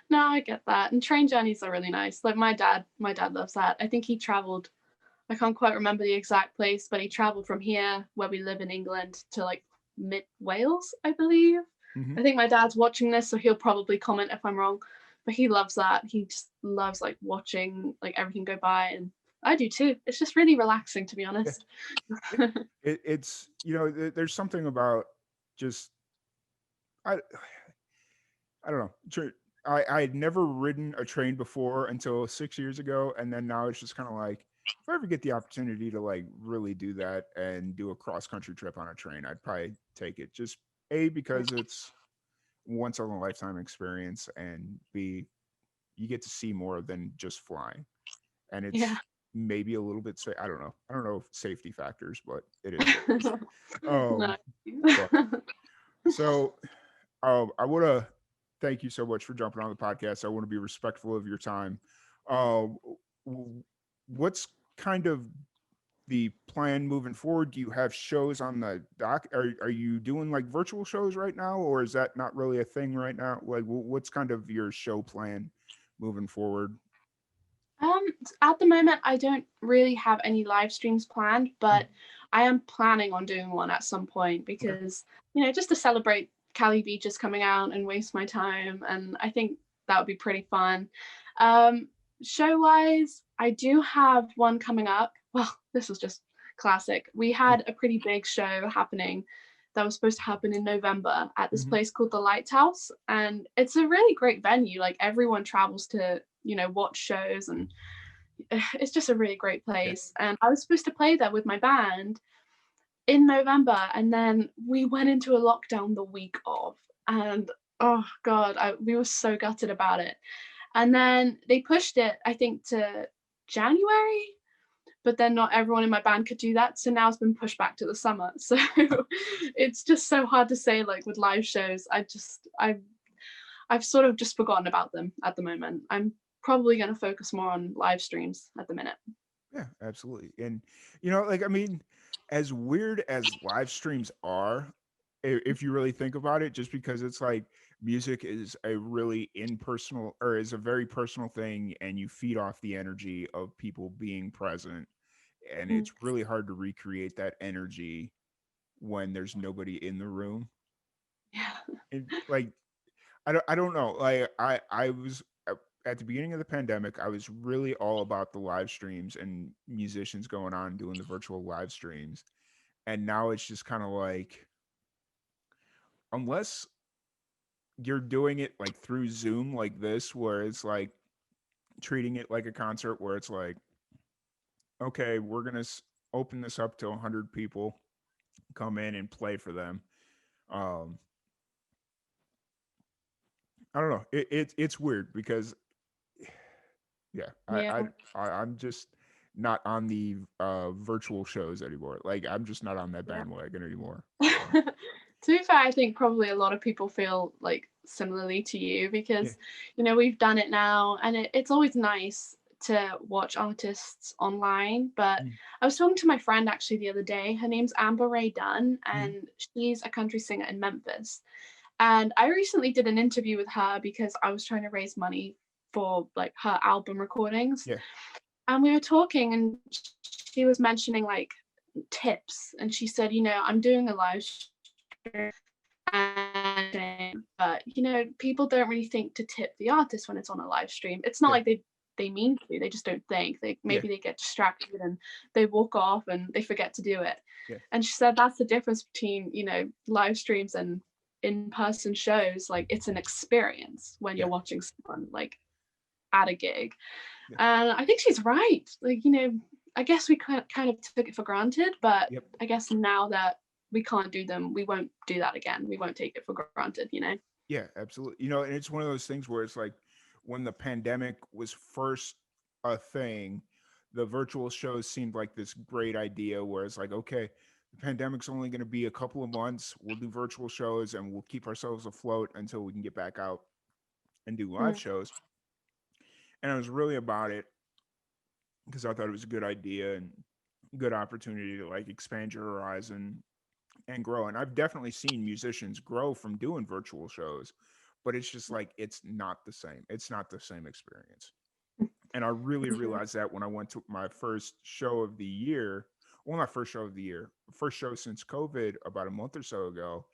No, I get that. And train journeys are really nice. Like my dad loves that. I think he traveled, I can't quite remember the exact place, but he traveled from here where we live in England to like mid Wales, I believe. mhm. I think my dad's watching this, so he'll probably comment if I'm wrong. But he loves that. He just loves like watching like everything go by, and I do too. It's just really relaxing, to be Yeah, honest. yeah. It's there's something about just I I don't know. I had never ridden a train before until 6 years ago, and then now it's just kind of like if I ever get the opportunity to like really do that and do a cross country trip on a train, I'd probably take it. Just A, because it's once in a lifetime experience, and B, you get to see more than just flying, and Yeah. it's maybe a little bit I don't know. I don't know if safety factors, but it is what it is. Um, No. but so I want to thank you so much for jumping on the podcast. I want to be respectful of your time. Uh, what's kind of the plan moving forward? Do you have shows on the doc? Are you doing like virtual shows right now, or is that not really a thing right now? Like, what's kind of your show plan moving forward? At the moment, I don't really have any live streams planned, Mm, but I am planning on doing one at some point okay. because, just to celebrate Cali Beaches coming out and waste my time. And I think that would be pretty fun. Um, Show wise, I do have one coming up. Well, this was just classic. We Yeah. had a pretty big show happening that was supposed to happen in November at this Hmm. place called the Lighthouse. And it's a really great venue. Like everyone travels to, watch shows, and it's just a really great Yeah. place. And I was supposed to play there with my band in November, and then we went into a lockdown the week of. And oh God, we were so gutted about it. And then they pushed it, I think, to January, but then not everyone in my band could do that. So now it's been pushed back to the summer. So it's just so hard to say, like with live shows. I've sort of just forgotten about them at the moment. I'm probably going to focus more on live streams at the minute. Yeah, absolutely. And like I mean, as weird as live streams are, if you really think about it, just because it's like music is a really impersonal or is a very personal thing, and you feed off the energy of people being present, and Mm, it's really hard to recreate that energy when there's nobody in the room. yeah. And like I don't know. Like I was at the beginning of the pandemic, I was really all about the live streams and musicians going on doing the virtual live streams. And now it's just kind of like unless you're doing it like through Zoom like this where it's like treating it like a concert where it's like okay, we're going to open this up to 100 people, come in and play for them. Um I don't know. It's weird because yeah, Yeah. I'm just not on the virtual shows anymore. Like I'm just not on that Yeah. bandwagon anymore. So To be fair, I think probably a lot of people feel like similarly to you yeah. because, we've done it now, and it's always nice to watch artists online. But Mm, I was talking to my friend actually the other day. Her name's Amber Ray Dunn, mhm, and she's a country singer in Memphis. And I recently did an interview with her because I was trying to raise money for like her album recordings. yeah. And we were talking, and she was mentioning like tips, and she said, I'm doing a live stream, but people don't really think to tip the artist when it's on a live stream. It's not Yeah. like they mean to, they just don't think. They Yeah. maybe they get distracted and they walk off and they forget to do it. Yeah. And she said that's the difference between live streams and in-person shows. Like it's an experience when you're Yeah. watching someone like at a gig. Yeah. And I think she's right. Like, I guess we kind of took it for granted, but Yep. I guess now that we can't do them, we won't do that again. We won't take it for granted. Yeah, absolutely. And it's one of those things where it's like when the pandemic was first a thing, the virtual shows seemed like this great idea where it's like, okay, the pandemic's only going to be a couple of months. We'll do virtual shows and we'll keep ourselves afloat until we can get back out and do live Mm, shows. And I was really about it because I thought it was a good idea and good opportunity to like expand your horizon and grow. And I've definitely seen musicians grow from doing virtual shows, but it's just like it's not the same. It's not the same experience. And I really mhm. realized that when I went to my first show of the year. Well, not first show of the year, first show since COVID about a month or so ago.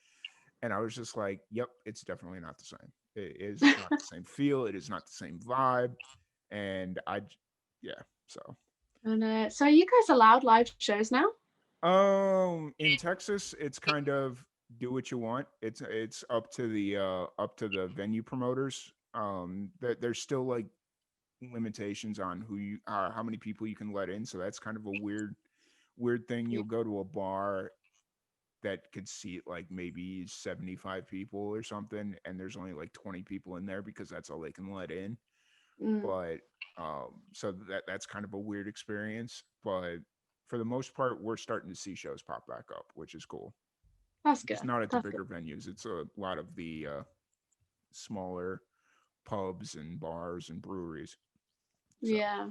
And I was just like, yep, it's definitely not the same. It is not the same feel. It is not the same vibe. And yeah, so And so are you guys allowed live shows now? in Texas, it's kind of do what you want. It's up to the venue promoters. There's still like limitations on who you how many people you can let in. So that's kind of a weird thing. Yeah. You'll go to a bar that could seat like maybe 75 people or something, and there's only like 20 people in there because that's all they can let in. Mm, But so that's kind of a weird experience. But for the most part, we're starting to see shows pop back up, which is cool. that's Just good. not at the That's good. bigger venues. It's a lot of the smaller pubs and bars and breweries. So Yeah.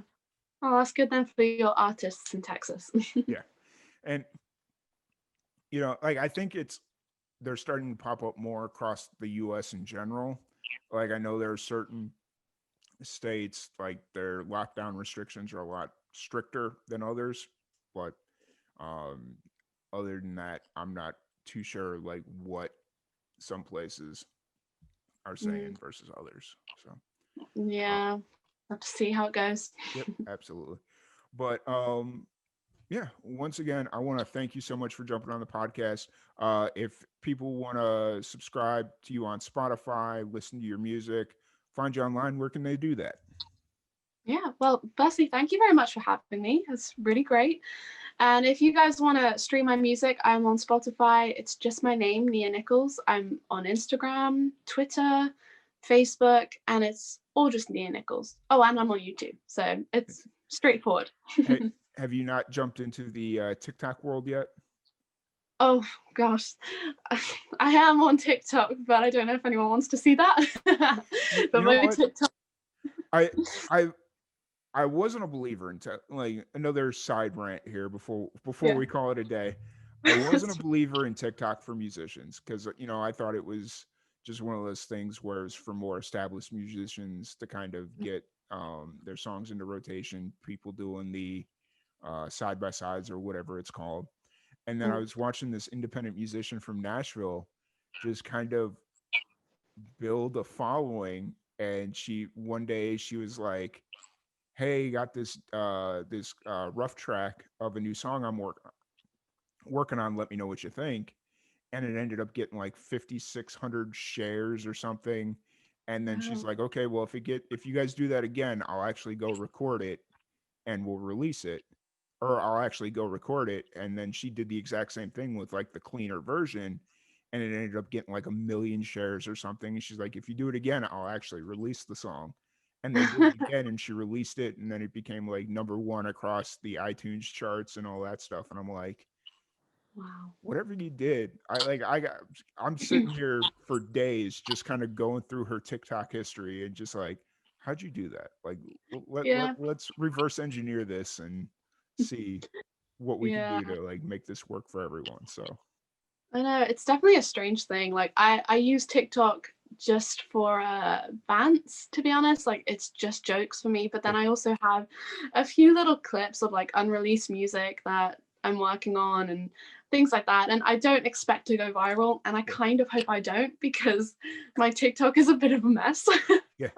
Oh, that's good then for your artists in Texas. yeah, and like I think they're starting to pop up more across the U.S. in general. Like I know there are certain states, like their lockdown restrictions are a lot stricter than others. But um, other than that, I'm not too sure like what some places are Mm, saying versus others. So, uh, yeah, have to see how it goes. yep, absolutely. But yeah, once again, I want to thank you so much for jumping on the podcast. If people want to subscribe to you on Spotify, listen to your music, find you online, where can they do that? Yeah, well, firstly, thank you very much for having me. It's really great. And if you guys want to stream my music, I'm on Spotify. It's just my name, Nia Nicholls. I'm on Instagram, Twitter, Facebook, and it's all just Nia Nicholls. Oh, and I'm on YouTube. So it's straightforward. Hey, have you not jumped into the TikTok world yet? Oh gosh, I am on TikTok, but I don't know if anyone wants to see that. You But know my what? TikTok, I I I wasn't a believer in like another side rant here before yeah. we call it a day. I wasn't a believer in TikTok for musicians because I thought it was just one of those things where it's for more established musicians to kind of get their songs into rotation. People doing the side by sides or whatever it's called. And then I was watching this independent musician from Nashville just kind of build a following. And she one day she was like, hey, got this rough track of a new song I'm working on. Let me know what you think. And it ended up getting like 5,600 shares or something. And then she's Wow. like, okay, well, if you guys do that again, I'll actually go record it and we'll release it. Or I'll actually go record it. And then she did the exact same thing with like the cleaner version. And it ended up getting like 1 million shares or something. And she's like, if you do it again, I'll actually release the song. And they did it again and she released it. And then it became like number one across the iTunes charts and all that stuff. And I'm like, Wow. whatever you did, I'm sitting here for days just kind of going through her TikTok history and just like, how'd you do that? Like, Yeah. let's reverse engineer this and see what we can Yeah. do to like make this work for everyone. So, I know it's definitely a strange thing. Like I use TikTok just for bants, to be honest. Like it's just jokes for me. But yeah, then I also have a few little clips of like unreleased music that I'm working on and things like that. And I don't expect to go viral. And I yeah, kind of hope I don't because my TikTok is a bit of a mess. yeah.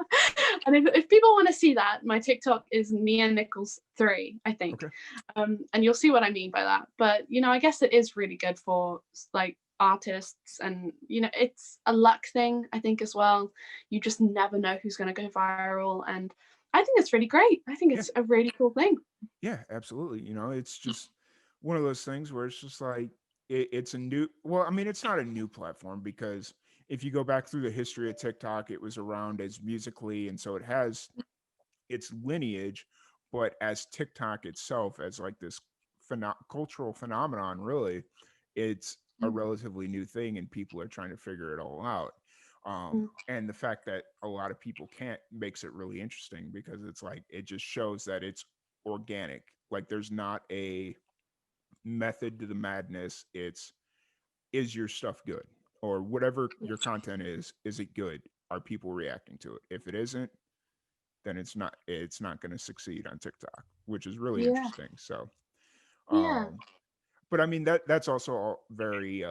And if people want to see that, my TikTok is Nia Nicholls 3, I think. Okay. And you'll see what I mean by that. But I guess it is really good for like artists, and it's a luck thing, I think, as well. You just never know who's going to go viral, and I think it's really great. I think Yeah. it's a really cool thing. Yeah, absolutely. It's just one of those things where it's just like it's a new. Well, I mean, it's not a new platform because if you go back through the history of TikTok, it was around as musically, and so it has its lineage, but as TikTok itself, as like this cultural phenomenon, really, it's a relatively new thing, and people are trying to figure it all out. And the fact that a lot of people can't makes it really interesting because it's like it just shows that it's organic. Like there's not a method to the madness. It's is your stuff good or whatever your content is it good? Are people reacting to it? If it isn't, then it's not going to succeed on TikTok, which is really Yeah. interesting. So, Yeah. um, but I mean that's also all very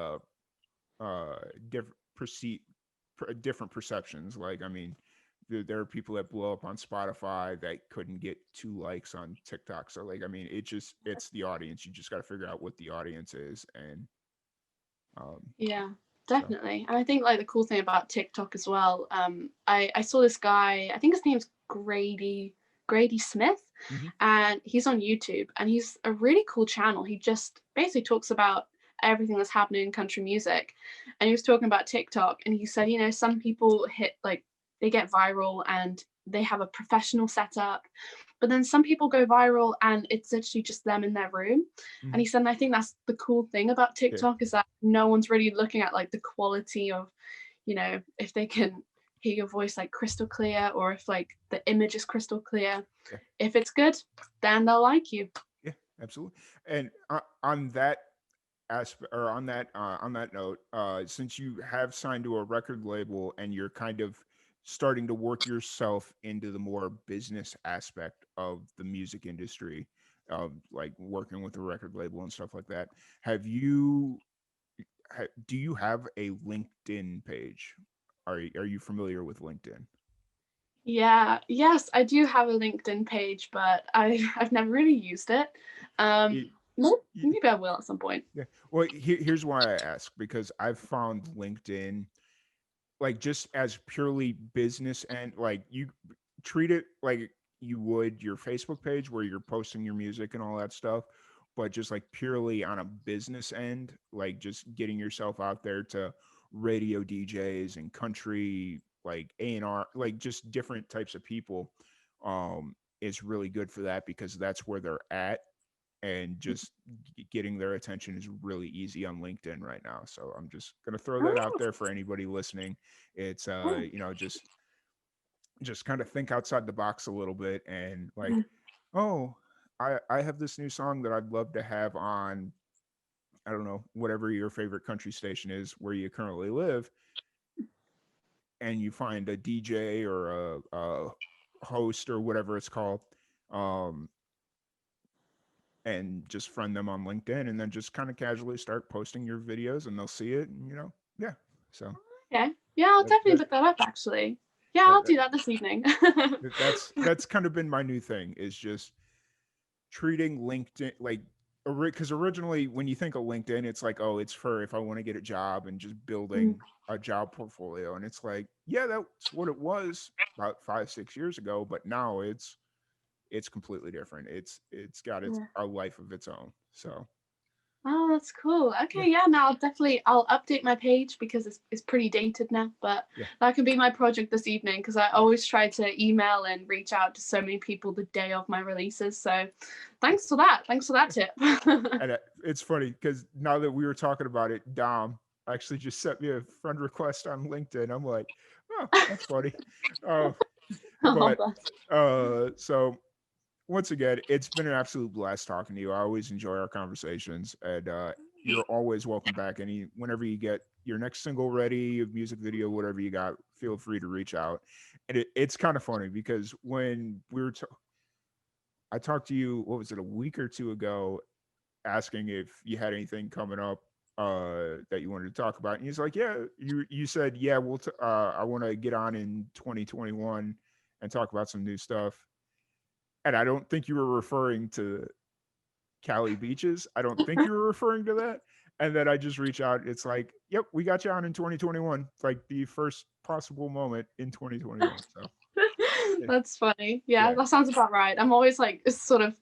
different different perceptions. Like I mean, there are people that blow up on Spotify that couldn't get 2 likes on TikTok. So like I mean, it's the audience. You just got to figure out what the audience is, and um, Yeah, so definitely. And I think like the cool thing about TikTok as well, I saw this guy, I think his name's Grady Smith, mhm. and he's on YouTube, and he's a really cool channel. He just basically talks about everything that's happening in country music. And he was talking about TikTok, and he said, some people hit like they get viral and they have a professional setup, but then some people go viral and it's literally just them in their room. And Mhm. he said, and I think that's the cool thing about Yeah, TikTok is that no one's really looking at like the quality of, if they can hear your voice like crystal clear, or if like the image is crystal clear. yeah, If it's good, then they'll like you. yeah, absolutely. And on that aspect or on that note, since you have signed to a record label and you're kind of starting to work yourself into the more business aspect of the music industry, like working with a record label and stuff like that. Have you do you have a LinkedIn page? Are you familiar with LinkedIn? Yeah, yes, I do have a LinkedIn page, but I've never really used it. It, Maybe I will at some point. yeah. Well, here's why I ask, because I've found LinkedIn, like, just as purely business, and like you treat it like you would your Facebook page where you're posting your music and all that stuff, but just like purely on a business end, like just getting yourself out there to radio DJs and country, like A&R, like just different types of people, is really good for that, because that's where they're at, and just getting their attention is really easy on LinkedIn right now. So I'm just going to throw that out Oh, there for anybody listening. It's oh, just kind of think outside the box a little bit, and like, mhm. oh, I have this new song that I'd love to have on, I don't know, whatever your favorite country station is where you currently live, and you find a DJ or a host or whatever it's called, um, and just friend them on LinkedIn, and then just kind of casually start posting your videos, and they'll see it, and yeah. So Okay. Yeah, I'll that, definitely that, look that up actually. Yeah, that, I'll do that this evening. that's kind of been my new thing, is just treating LinkedIn like, because originally when you think of LinkedIn, it's like, oh, it's for if I want to get a job and just Mm, building a job portfolio, and it's like, yeah, that's what it was about 5-6 years ago, but now it's completely different. It's got its yeah. a life of its own. So Oh, that's cool. yeah, Okay, yeah, now I'll update my page because it's pretty dated now, but yeah. that can be my project this evening because I always try to email and reach out to so many people the day of my releases. So thanks for that. Thanks for that tip. And it's funny because now that we were talking about it, Dom actually just sent me a friend request on LinkedIn. I'm like, oh, that's funny. Uh, Oh, but bless. so once again, it's been an absolute blast talking to you. I always enjoy our conversations, and you're always welcome back. Whenever you get your next single ready, a music video, whatever you got, feel free to reach out. And it's kind of funny because when I talked to you, what was it, a week or two ago, asking if you had anything coming up that you wanted to talk about, and he's like, yeah, you said, yeah, I want to get on in 2021 and talk about some new stuff. And I don't think you were referring to Cali beaches. I don't think you were referring to that. And then I just reach out. It's like, yep, we got you on in 2021. It's like the first possible moment in 2021. So yeah, That's funny. Yeah, yeah, that sounds about right. I'm always like sort of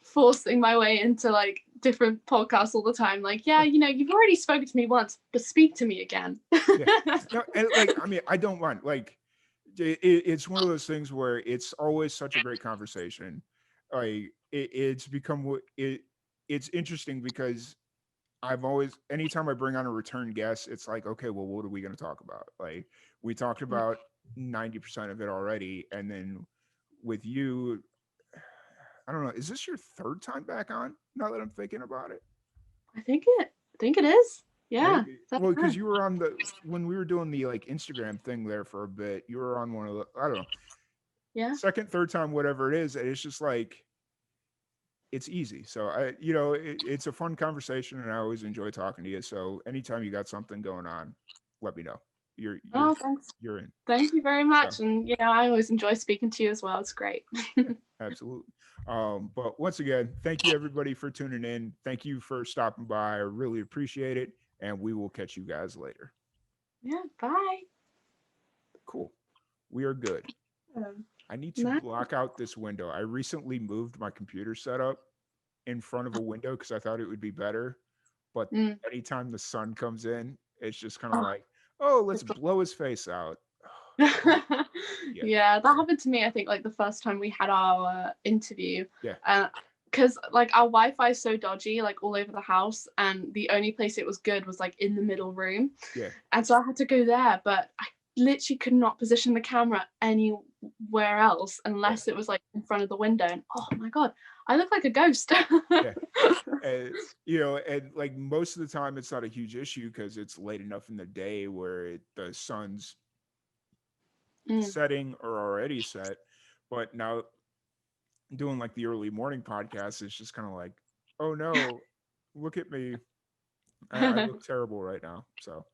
forcing my way into like different podcasts all the time. Like, yeah, you've already spoken to me once, but speak to me again. yeah. No, and like, I mean, I don't mind. Like, it's one of those things where it's always such a great conversation. Like, it's become it's interesting because I've always, anytime I bring on a return guest, it's like, okay, well, what are we going to talk about? Like, we talked about 90% of it already. And then with you, I don't know, is this your third time back on now that I'm thinking about it? I think it is. Yeah. Maybe. That's Well, because right. you were on when we were doing the like Instagram thing there for a bit, you were on one of the, I don't know, Yeah. second, third time, whatever it is. And it's just like, it's easy. So it's a fun conversation, and I always enjoy talking to you. So anytime you got something going on, let me know. You're you're Oh, thanks. you're in. Thank you very So much. And I always enjoy speaking to you as well. It's great. yeah, absolutely. But once again, thank you everybody for tuning in. Thank you for stopping by. I really appreciate it, and we will catch you guys later. Yeah. Bye. Cool. We are good. I need to Nice. block out this window. I recently moved my computer setup in front of a window because I thought it would be better. But Mm. anytime the sun comes in, it's just kind of Oh, like, oh, let's it's blow his face out. Yeah, yeah, that so happened to me. I think like the first time we had our interview, yeah, because like our Wi-Fi is so dodgy, like all over the house, and the only place it was good was like in the middle room, yeah, and so I had to go there, but I literally could not position the camera anywhere else yeah, unless it was like in front of the window. And oh my god, I look like a ghost. yeah. And and like most of the time, it's not a huge issue because it's late enough in the day where the sun's Mm. setting are already set, but now doing like the early morning podcast is just kind of like, oh no, look at me, I look terrible right now. So